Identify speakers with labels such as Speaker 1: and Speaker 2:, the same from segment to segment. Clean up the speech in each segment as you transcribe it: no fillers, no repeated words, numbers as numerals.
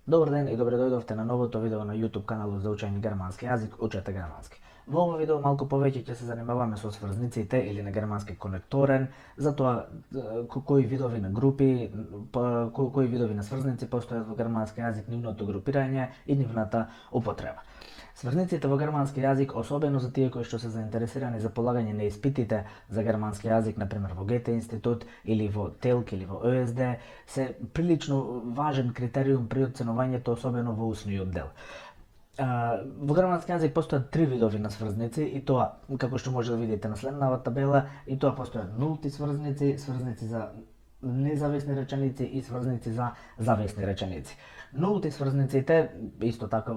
Speaker 1: Добар ден и добре дојдовте на новото видео на YouTube каналот за учење германски јазик Учете германски. Во ова видео малку повеќе ќе се занимаваме со сврзниците или на германски конекторен, за тоа кои видови на групи, кои видови на сврзници постојат во германски јазик, нивното групирање и нивната употреба. Сврзниците во германски јазик, особено за тие кои што се заинтересирани за полагање на испитите за германски јазик, например во Гете институт или во ТЕЛК или во ОСД, се прилично важен критериум при оценувањето, особено во усниот дел. Во германски јазик постојат три видови на сврзници и тоа, како што може да видите на следната табела, и тоа постојат нулти сврзници, сврзници за независни реченици и сврзници за зависни реченици. Нулти сврзниците, исто така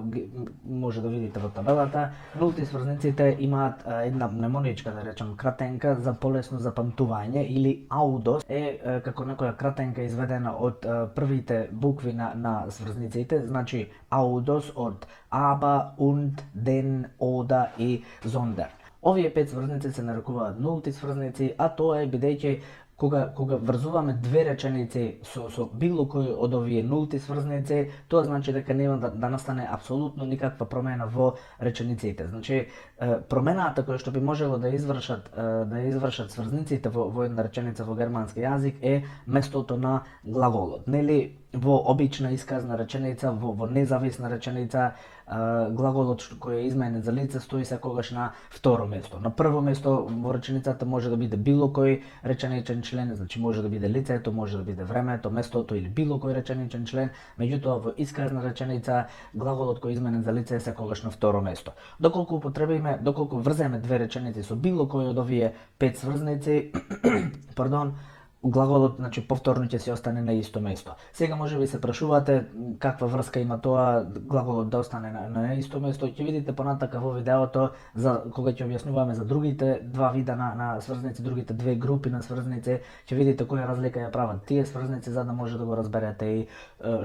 Speaker 1: може да видите во табелата, нулти сврзниците имаат една мнемоничка, да речем, кратенка за полесно запамтување или аудос е како некоја кратенка изведена од првите букви на сврзниците, значи аудос од аба, und, den, ода и зондер. Овие пет сврзници се нарекуваат нулти сврзници, а тоа е бидејќи кога врзуваме две реченици со било кој од овие нулти сврзници, тоа значи дека нема да настане апсолутно никаква промена во речениците. Значи, промената која што би можело да извршат сврзниците во една реченица во германски јазик е местото на глаголот. Нели, во обична исказна реченица, во независна реченица, глаголот кој е изменет за лице стои секогаш на второ место. На прво место во реченицата може да биде било кој реченичен член, значи може да биде лицето, може да биде времето, местото или било кој реченичен член, меѓутоа во исказна реченица глаголот кој е изменет за лице е секогаш на второ место. Доколку врземе две реченици со било кој од овие пет сврзници, глаголот, значи, повторно ќе се остане на исто место. Сега може би се прашувате каква врска има тоа глаголот да остане на исто место. Ќе видите понатака во видеото кога ќе објаснуваме за другите два вида на сврзници, другите две групи на сврзници, ќе видите која разлика ја прават тие сврзници за да може да го разберете и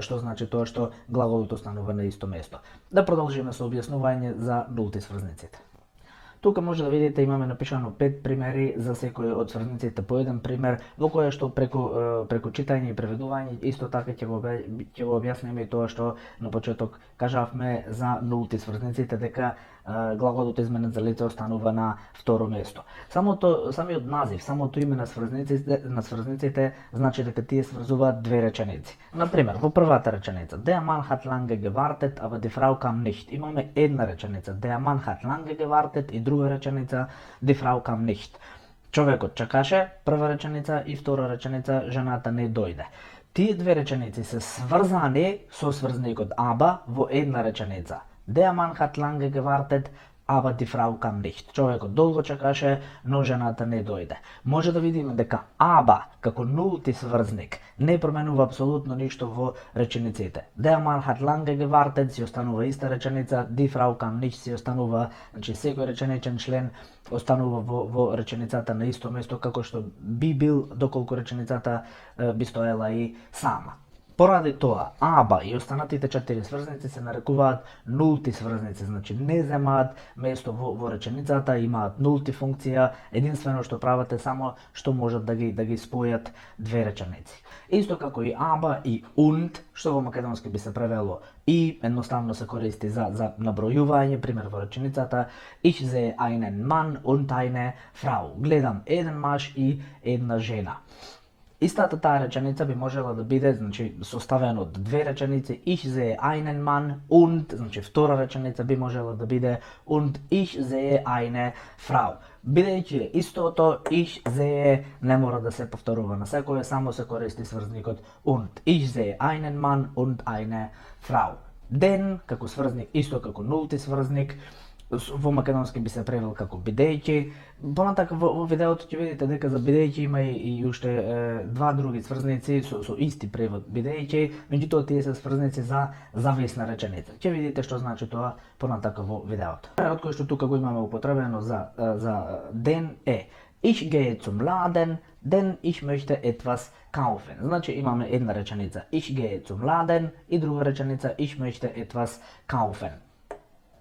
Speaker 1: што значи тоа што глаголот останува на исто место. Да продолжиме со објаснување за нулти сврзниците. Тука може да видите имаме напишано 5 примери за секој од сврзниците по еден пример, во која што преку читање и преведување исто така ќе го објасниме и тоа што на почеток кажавме за нулти сврзниците, дека глаголот изменет за лице останува на второ место. Самиот назив, самото име на сврзниците значи дека тие сврзуваат две реченици. Например, во првата реченица Der Mann hat lange gewartet, aber die Frau kam nicht. Имаме една реченица Der Mann hat lange gewartet и друга реченица Die Frau kam nicht. Човекот чекаше, прва реченица, и втора реченица жената не дојде. Тие две реченици се сврзани со сврзникот aber во една реченица. Der Mann hat lange gewartet, aber die Frau kam nicht. Човекот долго чекаше, но жената не дојде. Може да видиме дека aber како нулти сврзник не променува апсолутно ништо во речениците. Der Mann hat lange gewartet си останува иста реченица, die Frau kam nicht си останува, значи секој реченичен член останува во реченицата на исто место како што би бил доколку реченицата би стоела и сама. Поради тоа, aber и останатите 4 сврзници се нарекуваат нулти сврзници, значи не земаат место во реченицата, имаат нулти функција, единствено што прават е само што можат да ги спојат две реченици. Исто како и aber и und, што во македонски би се превело и, едноставно се користи за набројување, пример во реченицата Ich sehe einen Mann und eine Frau. Гледам еден маж и една жена. Истата таа реченица би можела да биде, значи, составена од две реченици Ich sehe einen Mann und, значи, втора реченица би можела да биде und ich sehe eine Frau. Бидејќи истото Ich sehe не мора да се повторува на секој, само се користи сврзникот und. Ich sehe einen Mann und eine Frau. Den како сврзник, исто како нулти сврзник, во македонски би се превел како бидејќи. Понатака во видеото ќе видите дека за бидејќи има и уште два други сврзници со исти превод бидејќи, меѓутоа тие се сврзници за зависна реченица. Ќе видите што значи тоа понатака во видеото. Од кој што тука го имаме употребено за den е Ich gehe zum Laden, denn ich möchte etwas kaufen. Значи имаме една реченица Ich gehe zum Laden и друга реченица Ich möchte etwas kaufen.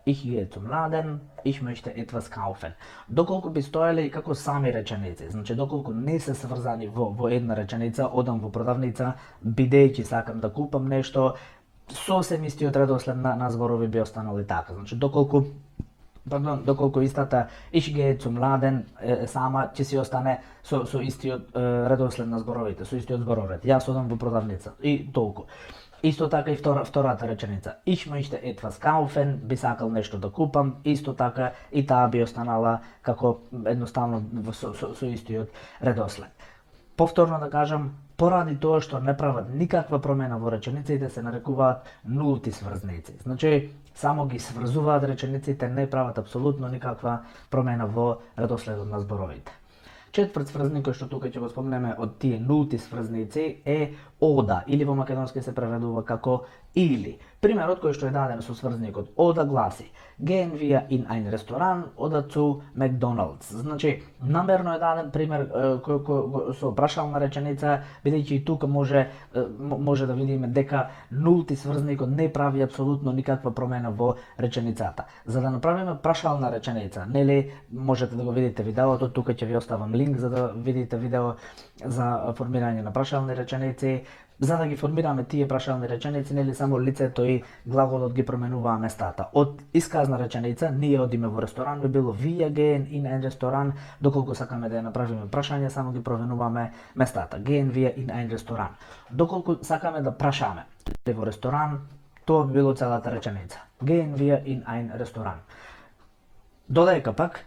Speaker 1: Ich gehe zum Laden, ich möchte etwas kaufen. Доколку би стоеле како сами реченици, значи доколку не се сврзани во една реченица, одам во продавница, бидејќи сакам да купам нешто, сосем истиот редослед на зборови би останали така. Значи, доколку истата ich gehe zum Laden сама ќе си остане со истиот редослед на зборовите, со истиот збороред. Јас одам во продавница и толку. Исто така и втората реченица. Ich möchte etwas kaufen, би сакал нешто да купам, исто така и таа би останала како едноставно со истиот редослед. Повторно да кажам, поради тоа што не прават никаква промена во речениците, се нарекуваат нулти сврзници. Значи, само ги сврзуваат речениците, не прават апсолутно никаква промена во редоследот на зборовите. Четврт сврзник кој што тука ќе го спомнеме од тие нулти сврзници е ода, или во македонски се преведува како или. Примерот кој што е даден со сврзникот ода гласи: Gehen wir in ein Restaurant oder zu McDonald's. Значи, намерно е даден пример со прашална реченица, бидејќи и тука може да видиме дека нулти сврзникот не прави апсолутно никаква промена во реченицата. За да направиме прашална реченица, нели можете да го видите видеото, тука ќе ви оставам линк за да видите видео за формирање на прашални реченици. За да ги формираме тие прашални реченици, нели само лицето и глаголот ги променуваа местата. Од исказна реченица, ние одиме во ресторан, би било wir gehen in ein Restaurant, доколку сакаме да ја направиме прашање, само ги променуваме местата. Gehen wir in ein Restaurant. Доколку сакаме да прашаме во ресторан, тоа би било целата реченица. Gehen wir in ein Restaurant. Додека пак,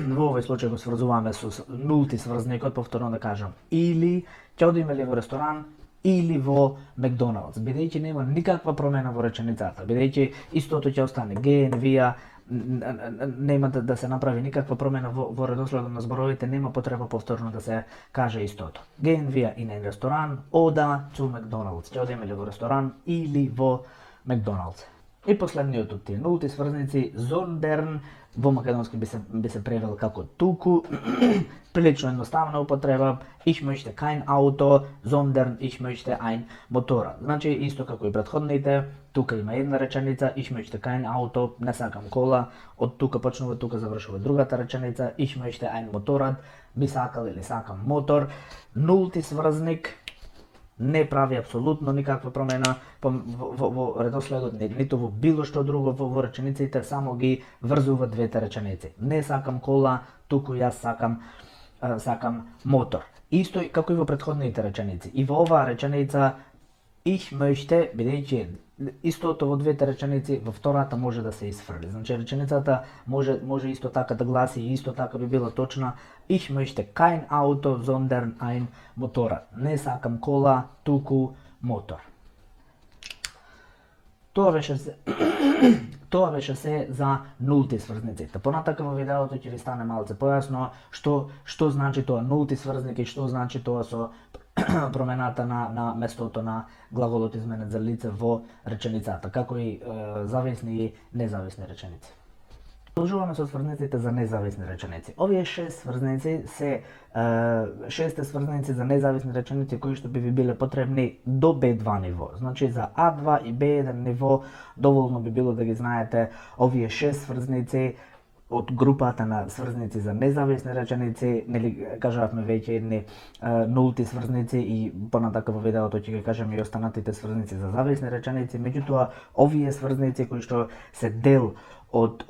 Speaker 1: во овој случај го сврзуваме со нулти сврзникот, повторно да кажам, или ќе одиме ли во ресторан, или во Макдоналдс, бидејќи нема никаква промена во реченицата, бидејќи истото ќе остане gehen wir, нема да се направи никаква промена во редоследот на зборовите, нема потреба повторно да се каже истото. Gehen wir in ein Restaurant oder zu McDonald's, ќе одиме ли во ресторан или во Макдоналдс. И последниот од тие нулти сврзници, sondern, во македонски би се превел како туку, прилично едноставна употреба. Ich möchte kein Auto, sondern ich möchte ein Motorrad. Значи исто како и претходните, тука има една реченица, ich möchte kein Auto, не сакам кола, од тука почнува, тука завршува другата реченица, ich möchte ein Motorrad, би сакал или сакам мотор. Нулти сврзник не прави апсолутно никаква промена во редоследот, ниту во било што друго во речениците, само ги врзува двете реченици. Не сакам кола, туку јас сакам мотор. Исто како и во претходните реченици. И во оваа реченица ich möchte, бидејќи истото во двете реченици, во втората може да се исфрли. Значи реченицата може исто така да гласи и исто така би била точна. Ich möchte kein Auto, sondern ein Motorrad. Не сакам кола, туку мотор. Тоа беше се за нулти сврзниците. Понатака во видеото ќе ви стане малце појасно што значи тоа нулти сврзник и што значи тоа со промената на местото на глаголот изменет за лице во реченицата, како и зависни и независни реченици. Продолжуваме со сврзниците за независни реченици. Овие 6 сврзници се 6 сврзници за независни реченици кои што би ви биле потребни до B2 ниво. Значи за A2 и B1 ниво доволно би било да ги знаете овие 6 сврзници од групата на сврзници за независни реченици, нели кажавме веќе едни нулти сврзници и понатака во видеото ќе ги кажам и останатите сврзници за зависни реченици, меѓутоа овие сврзници кои што се дел од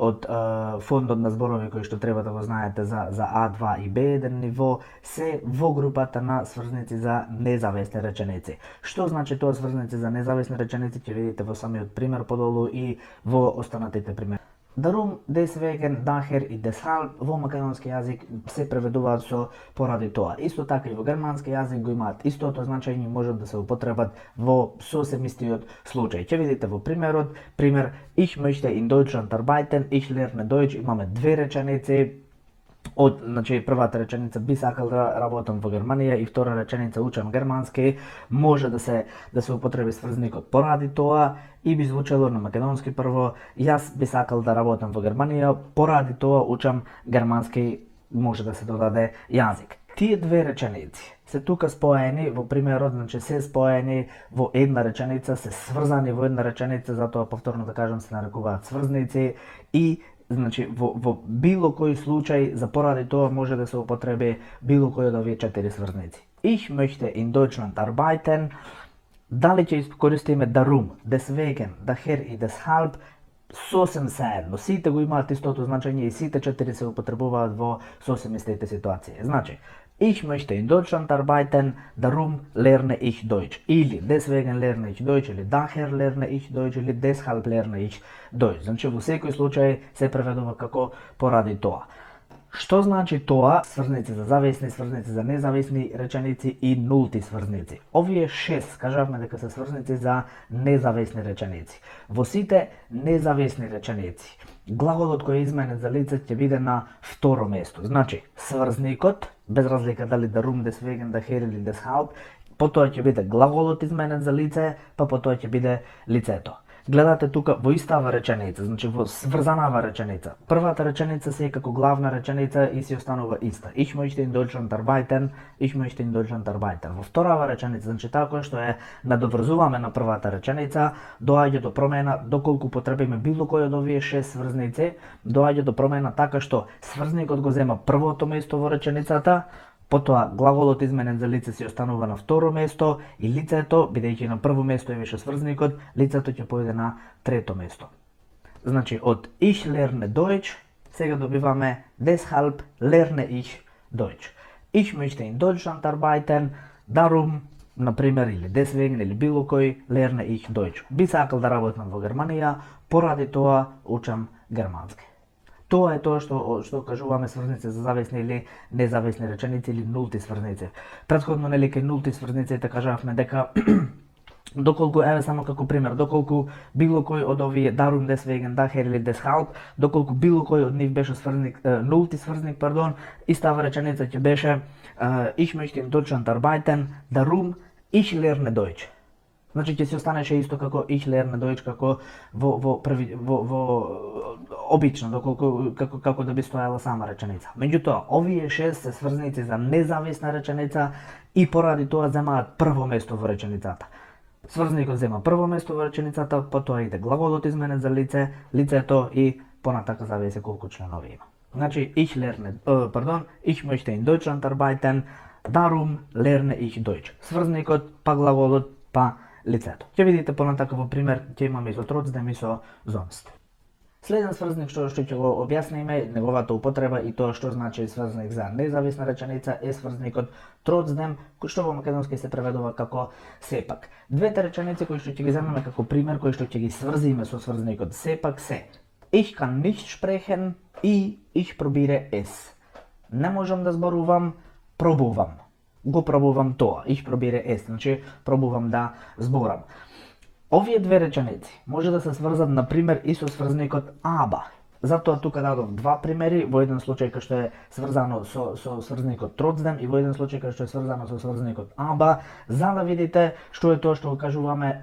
Speaker 1: фондот на зборови кои што треба да го знаете за A2 и B1 ниво се во групата на сврзници за независни реченици. Што значи тоа сврзници за независни реченици ќе видите во самиот пример подолу и во останатите примери. Darum, deswegen, daher и deshalb во македонски јазик се преведуваат со поради тоа. Исто така и во германски јазик го имаат истото значење, можат да се употребат во сосем истиот случај. Ќе видите во примерот, пример Ich möchte in Deutschland arbeiten, ich lerne Deutsch, имаме две реченици. Значи првата реченица би сакал да работам во Германија и втора реченица учам германски, може да се употреби сврзникот поради тоа и би звучело на македонски прво јас би сакал да работам во Германија, поради тоа учам германски, може да се додаде јазик. Тие две реченици се тука споени во примерот, значи се споени во една реченица, се сврзани во една реченица, затоа повторно да кажам се нарекуваат сврзници и значи во било кој случај за поради тоа може да се употреби било кој од овие 4 сврзници. Ich möchte in Deutschland arbeiten, Дали ќе искористиме darum, deswegen, daher и deshalb, сосем заедно. Сите го имаат истото значење и сите 4 се употребуваат во сосем истите ситуации. Значи, ich möchte in Deutschland arbeiten, darum lerne ich Deutsch. Или deswegen lerne ich Deutsch, или daher lerne ich Deutsch, или deshalb lerne ich Deutsch. Значи, во секој случај се преведува како поради тоа. Што значи тоа? Сврзници за зависни, сврзници за независни реченици и нулти сврзници. Овие 6 кажавме дека се сврзници за независни реченици. Во сите независни реченици, глаголот кој е изменет за лице ќе биде на второ место. Значи, сврзникот, без разлика дали darum, deswegen, daher или deshalb, потоа ќе биде глаголот изменет за лице, па потоа ќе биде лицето. Гледате тука во истава реченица, значи во сврзанава реченица. Првата реченица се е како главна реченица и си останува иста. Ich möchte in Deutschland arbeiten, ich möchte in Deutschland arbeiten. Во вторава реченица, значи таа која што е надоврзуваме на првата реченица, доаѓа до промена доколку потребиме било кој од овие 6 сврзници, доаѓа до промена така што сврзникот го зема првото место во реченицата, потоа глаголот изменет за лице си останува на второ место и лицето, бидејќи на прво место е више сврзникот, лицето ќе појде на трето место. Значи од ich lerne Deutsch сега добиваме deshalb lerne ich Deutsch. Ich möchte in Deutschland arbeiten, darum, например, или deswegen или било кој lerne ich Deutsch. Би сакал да работам во Германија, поради тоа учам германски. Тоа е тоа што кажуваме сврзници за зависни или независни реченици или нулти сврзници. Претходно нели кај нулти сврзниците кажавме дека доколку, еве само како пример, доколку било кој од овие darum, deswegen, daher или deshalb, доколку било кој од нив беше сврзник, нулти сврзник, истава реченица ќе беше ich möchte in Deutschland arbeiten, darum ich lerne Deutsch. Значи ќе се останеше исто како ich lerne Deutsch како во обично, доколку како да би стоела сама реченица. Меѓутоа, овие 6 се сврзници за независна реченица и поради тоа земаат прво место во реченицата. Сврзникот зема прво место во реченицата, потоа иде глаголот изменет за лице, лицето и понатака зависи колку членови има. Значи, ich möchte in Deutschland arbeiten, darum lerne ich Deutsch. Сврзникот, па глаголот, па лицето. Ќе видите понатака во пример, ќе имаме и со trotzdem и со sonst. Следен сврзник што ќе го објасниме, неговата употреба и тоа што значи сврзник за независна реченица е сврзникот trotzdem, кој што во македонски се преведува како сепак. Двете реченици кои што ќе ги земеме како пример, кои што ќе ги сврзиме со сврзникот сепак се ich kann nicht sprechen и ich probiere es. Не можам да зборувам, пробувам. Го пробувам тоа, ich probiere es, значи пробувам да зборам. Овие две реченици може да се сврзат, например, и со сврзникот aber. Затоа тука дадов два примери, во еден случај кај што е сврзано со сврзникот trotzdem и во еден случај кај што е сврзано со сврзникот aber, за да видите што е тоа што го кажуваме,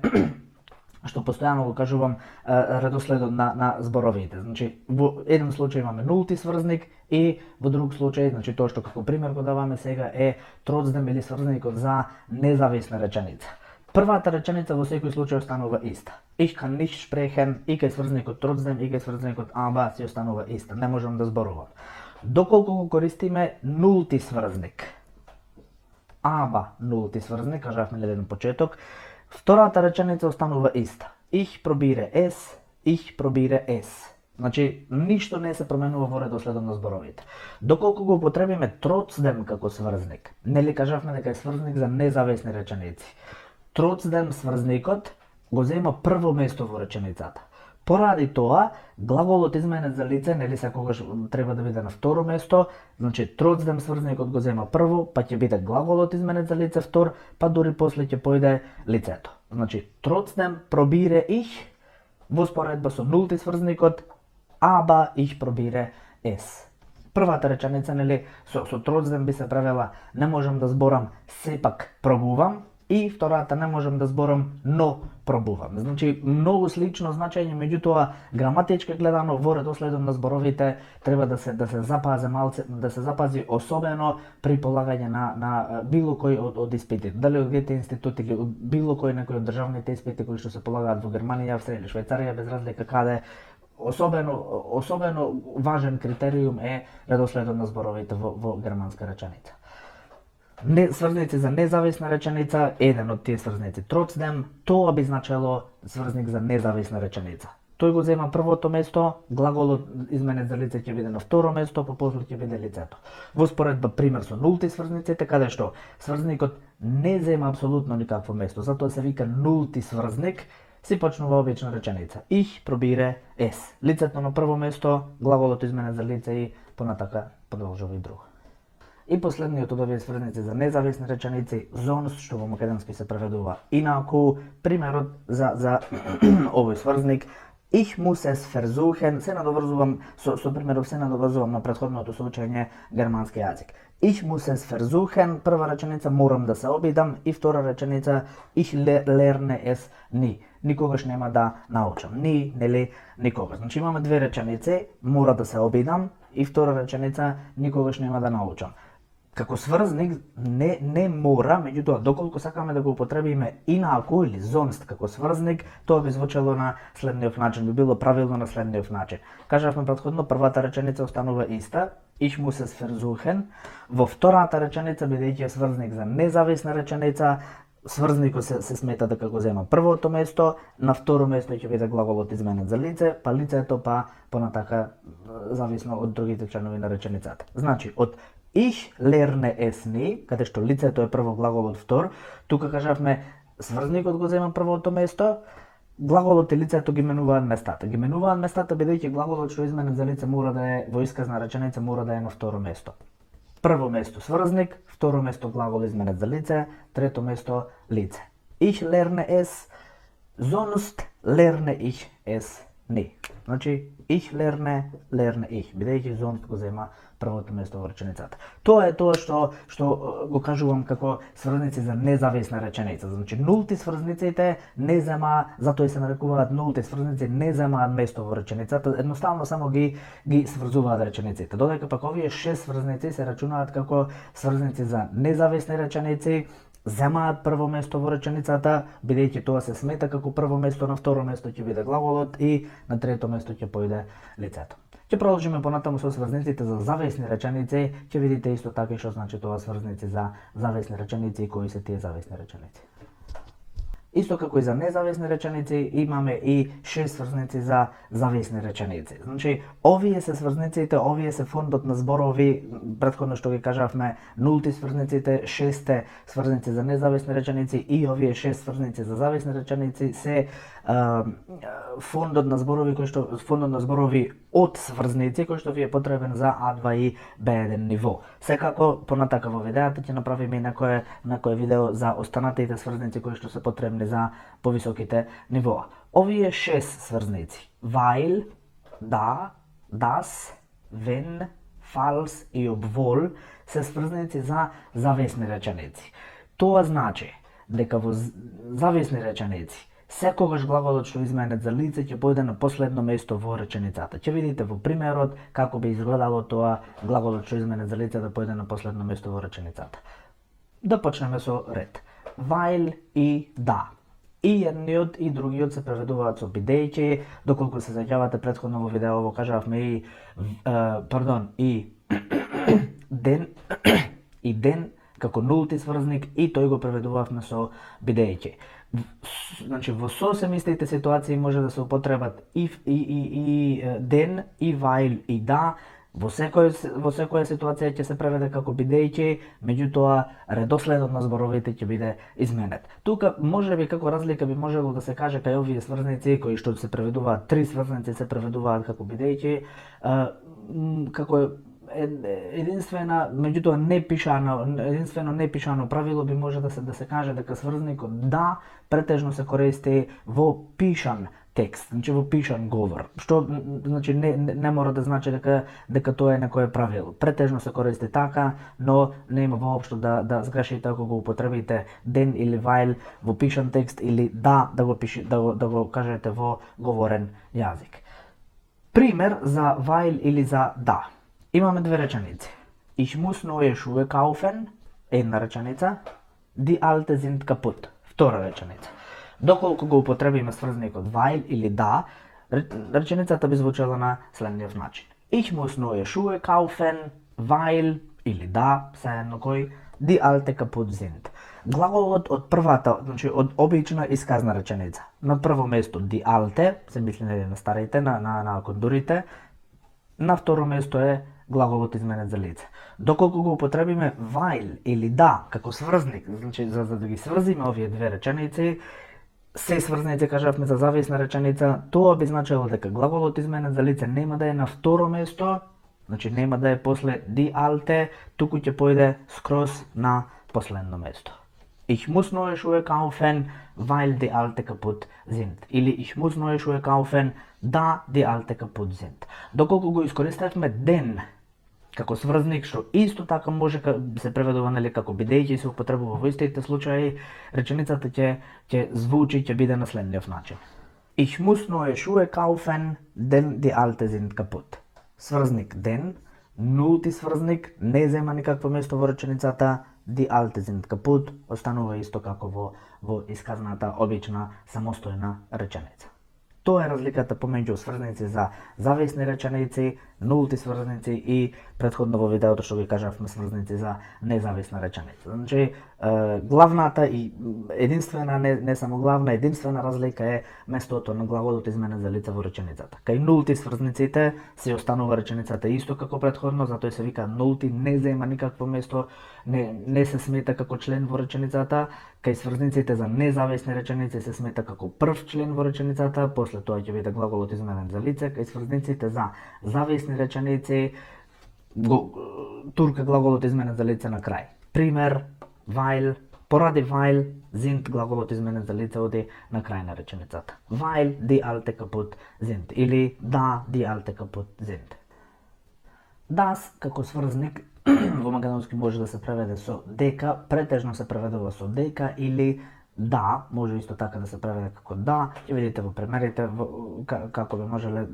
Speaker 1: што постојано го кажувам редоследот на зборовите. Значи, во еден случај имаме нулти сврзник и во друг случај, значи тоа што како пример го даваме сега е trotzdem или сврзникот за независна реченица. Првата реченица во секој случај останува иста. Ich kann nicht sprechen и кај сврзникот trotzdem и кај сврзникот aber си останува иста. Не можам да зборувам. Доколку го користиме нулти сврзник, aber нулти сврзник, кажавме на еден почеток, втората реченица останува иста. Ich probiere es, ich probiere es. Значи, ништо не се променува во редоследот на зборовите. Доколку го употребиме trotzdem како сврзник, нели кажавме дека е сврзник за независни реченици. Trotzdem сврзникот го зема прво место во реченицата. Поради тоа, глаголот изменет за лице, нели секогаш треба да биде на второ место, значи trotzdem сврзникот го зема прво, па ќе биде глаголот изменет за лице втор, па дури после ќе појде лицето. Значи trotzdem probiere ich во споредба со нулти сврзникот, aber ich probiere es. Првата реченица, нели, со trotzdem би се правела не можам да зборам, сепак пробувам, и втората не можам да зборам, но пробувам. Значи, многу слично значење, меѓутоа граматички гледано во редоследот на зборовите треба да се запази малце, да се запази особено при полагање на било кој од испитите. Дали од Гете институт или од било кој некој од државните испити кои што се полагаат во Германија, Австрија или Швајцарија, без разлика каде, особено важен критериум е редоследот на зборовите во германска реченица. сврзници за независна реченица, еден од тие сврзници trotzdem, тоа би значело сврзник за независна реченица. Тој го зема првото место, глаголот изменет за лице ќе биде на второ место, попосле ќе биде лицето. Во споредба пример со нулти сврзниците, каде што сврзникот не зема апсолутно никакво место, затоа се вика нулти сврзник, си почнува обична реченица. Ich пробире es. Лицето на прво место, глаголот изменет за лице и понатака продолжува и друго. И последниот од овие сврзници за независни реченици, sonst, што во македонски се преведува инаку, примерот за овој сврзник, Ich muss es versuchen, се надоврзувам со примеров, се надоврзувам на претходното соучење германски јазик. Ich muss es versuchen, прва реченица морам да се обидам и втора реченица ich lerne es nie. Никогаш нема да научам. Ни, нели, никогаш. Значи имаме две реченици, мора да се обидам и втора реченица никогаш нема да научам. Како сврзник не мора, меѓутоа доколку сакаме да го употребиме инаку или sonst како сврзник, тоа би звучело на следниот начин, би било правилно на следниот начин. Кажавме претходно, првата реченица останува иста, ich muss es versuchen. Во втората реченица, бидејќи е сврзник за независна реченица, сврзникот се смета дека го зема првото место, на второ место ќе биде глаголот изменет за лице, па лицето па понатака зависно од другите членови на реченицата. Значи, од Ich lerne es nie, каде што лицето е прво, глаголот втор, тука кажавме сврзникот го зема првото место, глаголот и лицето ги менуваат местата. Ги менуваат местата бидејќи глаголот што изменет за лице мора да е во исказна реченица, мора да е на второ место. Прво место сврзник, второ место глагол изменет за лице, трето место лице. Ich lerne es, sonst lerne ich es nie. Значи, ich lerne ich, бидејќи sonst го зема првото место во реченицата. Тоа е тоа што го кажувам како сврзници за независна реченица. Значи, нулти сврзниците не зема, затоа и се нарекуваат нулти сврзници, не земаат место во реченицата, едноставно само ги сврзуваат речениците. Додека пак овие 6 сврзници се рачунаат како сврзници за независни реченици, земаат прво место во реченицата, бидејќи тоа се смета како прво место, на второ место ќе биде глаголот и на трето место ќе појде лицето. Ќе продолжиме понатаму со сврзниците за зависни реченици, ќе видите исто така што значи тоа сврзници за зависни реченици и кои се тие зависни реченици. Исто како и за независни реченици, имаме и 6 сврзници за зависни реченици. Значи, овие се сврзниците, овие се фондот на зборови, претходно што ги кажавме, нулти сврзниците, 6 сврзници за независни реченици и овие 6 сврзници за зависни реченици се фондот на зборови од сврзници кој што ви е потребен за А2 и Б1 ниво. Секако понатака во видеото ќе направиме и некое видео за останатите сврзници кои што се потребни за повисоките нивоа. Овие 6 сврзници, weil, da, das, wenn, falls и obwohl, се сврзници за зависни реченици. Тоа значи дека во зависни реченици секогаш глаголот што изменет за лице ќе појде на последно место во реченицата. Ќе видите во примерот како би изгледало тоа глаголот што изменет за лице да појде на последно место во реченицата. Да почнеме со ред. Weil и да. И едниот и другиот се преведуваат со бидејќи, доколку се сеќавате претходно во видео кажавме и ден и ден како нулти сврзник и тој го преведувавме со бидејќи. Значи во сосем истите ситуации може да се употребат и ден, и while, и да. Во секоја ситуација ќе се преведе како бидејќи, меѓутоа редоследот на зборовите ќе биде изменет. Тука можеби како разлика би можело да се каже кај овие сврзници кои што се преведуваат, 3 сврзници се преведуваат како бидејќи, како единствено непишано правило би може да се каже дека сврзникот да претежно се користи во пишан текст, значи во пишан говор, што значи не мора да значи дека тоа е некое правило. Претежно се користи така, но не има воопшто да сгрешите ако го употребите ден или while во пишан текст или да го кажете во говорен јазик. Пример за while или за да. Имаме две реченици. Ich muss neue Schuhe kaufen, една реченица. Die alte sind kaputt, втора реченица. Доколку го употребиме сврзникот weil или да, реченицата би звучала на следниот начин. Ich muss neue Schuhe kaufen, weil или да, се едно кој die alte kaputt sind. Глаголот од првата, значи од обична исказна реченица. На прво место die alte, се мисли на старите, на кондурите. На второ место е глаголот изменет за лице. Доколку го употребиме weil или да како сврзник, значи за да ги сврзиме овие две реченици, се сврзаници кажавме за зависна реченица, тоа би значило дека глаголот изменет за лице нема да е на второ место, значи нема да е после die alte, туку ќе појде скроз на последно место. Ich muss neue Schuhe kaufen, weil die alte kaputt sind. Или ich muss neue Schuhe kaufen, da die alte kaputt sind. Доколку го искористевме den како сврзник, што исто така може се преведува нели како бидејќи се употребува во истите случаи, реченицата ќе звучи, ќе биде на следниот начин. Ich muss neue Schuhe kaufen, denn die alte sind kaputt. Сврзник den, нулти сврзник, не зема никакво место во реченицата, die alte sind kaputt, останува исто како во исказната обична самостојна реченица. Тоа е разликата помеѓу сврзаници за зависни реченици, нулти сврзаници и претходно во видеото што ги кажавме сврзаници за независна реченица. Значи, главната и единствена, не само главна, единствена разлика е местото на глаголот изменет за лице во реченицата. Кај нулти сврзаниците се останува реченицата исто како претходно, затоа се вика нулти, не зема никакво место, не се смета како член во реченицата. Кај сврзаниците за независни реченици се смета како прв член во реченицата, после тоа ќе биде глаголот изменет за лице. Кај сврзаниците за зависни реченици, турка глаголот изменет за лице на крај. Пример, weil, поради weil sind глаголот изменет за лице оди на крај на реченицата. Weil die alte kaputt sind или da die alte kaputt sind. Das како сврзник во македонски може да се преведе со дека, претежно се преведува со дека или да, може исто така да се преведе како да. Ќе видите во примерите како би можеле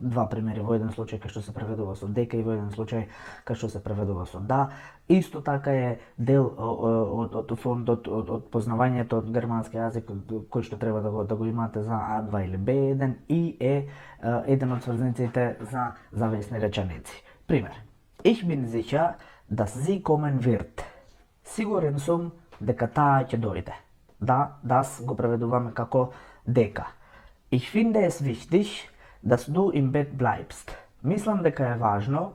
Speaker 1: два примери во еден случај кај што се преведува со дека и во еден случај кај што се преведува со да. Исто така е дел од фондот од познавањето од германски јазик кој што треба да го имате за А2 или Б1 и е еден од сврзаниците за зависни реченици. Пример. Ich bin sicher, dass sie kommen wird. Сигурен сум дека таа ќе дојде. Да, das го преведуваме како дека. Ich finde es wichtig, dass du im Bett bleibst. Мислам дека е важно,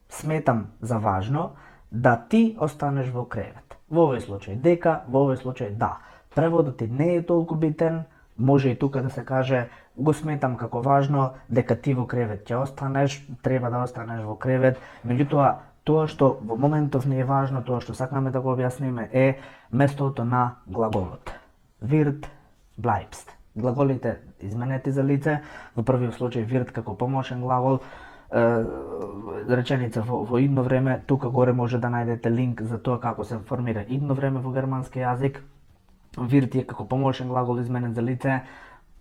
Speaker 1: сметам за важно, да ти останеш во кревет. Во овој случај дека, во овој случај да. Преводот не е толку битен, може и тука да се каже го сметам како важно дека ти во кревет ќе останеш, треба да останеш во кревет, меѓутоа тоа што во моментов не е важно, тоа што сакаме да го објасниме е местото на глаголот. Wird, bleibst. Глаголите изменети за лице, во првиот случај wird како помошен глагол, реченица во идно време, тука горе може да најдете линк за тоа како се формира идно време во германски јазик. Wird е како помошен глагол изменет за лице,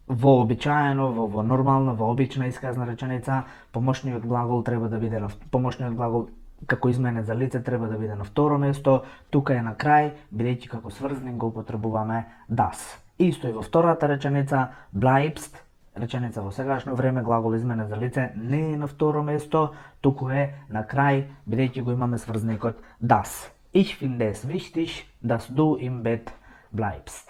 Speaker 1: вообичаено, во нормална, во обична исказна реченица, помошниот глагол треба да биде помошниот глагол како изменет за лице треба да биде на второ место, тука е на крај, бидејќи како сврзник го употребуваме das. Исто и во втората реченица, bleibst, реченица во сегашно време, глагол изменет за лице не е на второ место, туку е на крај, бидејќи го имаме сврзникот das. Ich finde es wichtig, dass du im Bett bleibst.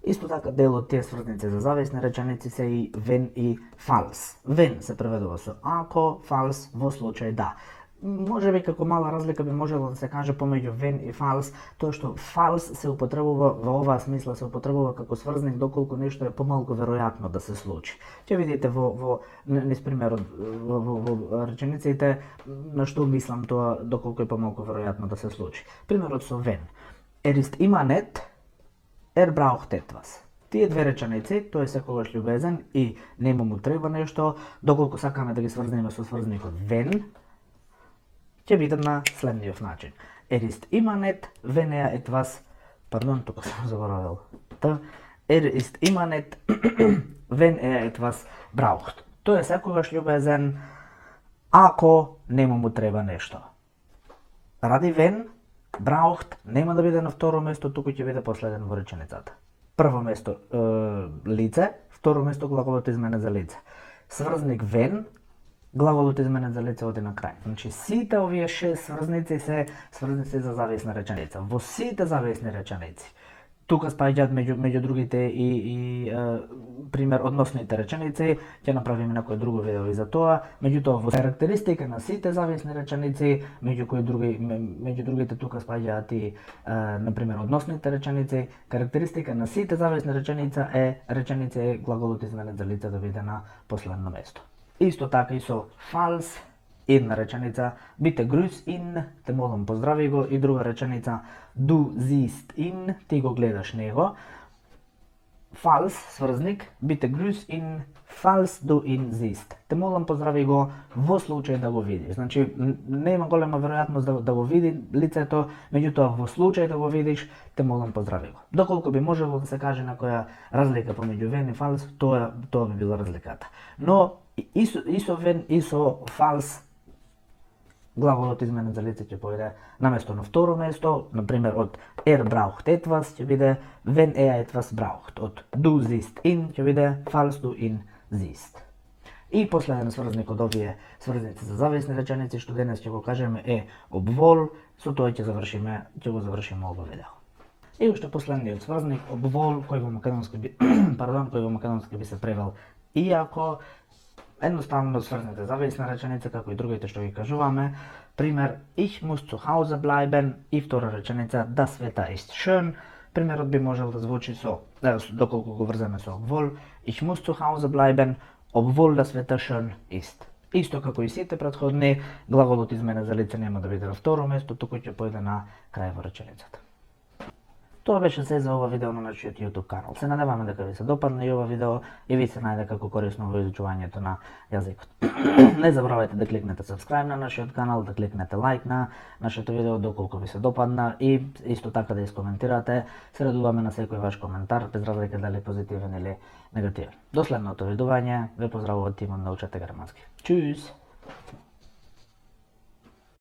Speaker 1: Исто така дел од тие сврзници за зависни реченици се и wenn и falls. When се преведува со ако, falls во случај да. Може би како мала разлика би можело да се каже помеѓу when и falls, тоа што falls се употребува во оваа смисла, се употребува како сврзник доколку нешто е помалку веројатно да се случи. Ќе видите во низ примерот во речениците на што мислам тоа доколку е помалку веројатно да се случи. Примерот со when. Ist immer nett, braucht etwas. Тие две реченици, тој е секогаш љубезен и нему му треба нешто, доколку сакаме да ги сврзниме со сврзникот wenn, ќе бидат на следниот начин. Ist immer nett, wenn etwas, пардон, тука сум заборавил. Ist immer nett, wenn etwas braucht. Тој е секогаш љубезен ако нему му треба нешто. Ради when, braucht нема да биде на второ место, туку ќе биде последен во реченицата. Прво место лице, второ место глаголот изменет за лице. Сврзник when глаголот изменет за лице оди на крај. Значи, сите овие 6 сврзници се сврзници за зависна реченица. Во сите зависни реченици, тука спаѓаат меѓу другите и пример односните реченици, ќе направиме некое друго видео и за тоа. Меѓутоа, во карактеристика на сите зависни реченици, меѓу другите тука спаѓаат и на пример односните реченици. Карактеристика на сите зависни реченица е глаголот изменет за лице да биде на последно место. Исто така и со false, една реченица, bitte grüß ihn, те молам поздрави го, и друга реченица, du siehst ihn, ти го гледаш него. False, сврзник, bitte grüß ihn, falls du ihn siehst. Те молам поздрави го во случај да го видиш. Значи, нема голема веројатност да го види лицето, меѓутоа во случај да го видиш, те молам поздрави го. Доколку би можело да се каже некоја разлика помеѓу вен и false, тоа би била разликата. Но и со вен и со false глаголот изменет за лице ќе појде наместо на второ место, например од braucht etwas ќе биде wenn etwas braucht. Од du siehst ihn ќе биде falls du ihn siehst. И последен сврзник од овие сврзници за зависни реченици што денес ќе го кажеме е obwohl, со тоа ќе го завршиме ово видео. И уште последниот сврзник obwohl кој во македонски би се превел иако. Едноставно сврзните зависна реченица, како и другите што ги кажуваме. Пример, ich muss zu Hause bleiben, и втора реченица, das Wetter ist schön. Примерот би можел да звучи доколку го врземе со obwohl, ich muss zu Hause bleiben, obwohl das Wetter schön ist. Исто како и сите претходни, глаголот изменет за лице нема да биде на второ место, туку ќе појде на крај во реченицата. Тоа беше се за ова видео на нашиот YouTube канал. Се надеваме дека ви се допадне и ова видео и ви се најде како корисно во изучувањето на јазикот. Не забравајте да кликнете subscribe на нашиот канал, да кликнете лайк на нашето видео доколку ви се допадна и исто така да искоментирате. Се радуваме на секој ваш коментар, без разлика дали позитивен или негативен. До следното видување, ве поздравува тимот Научете германски. Чус!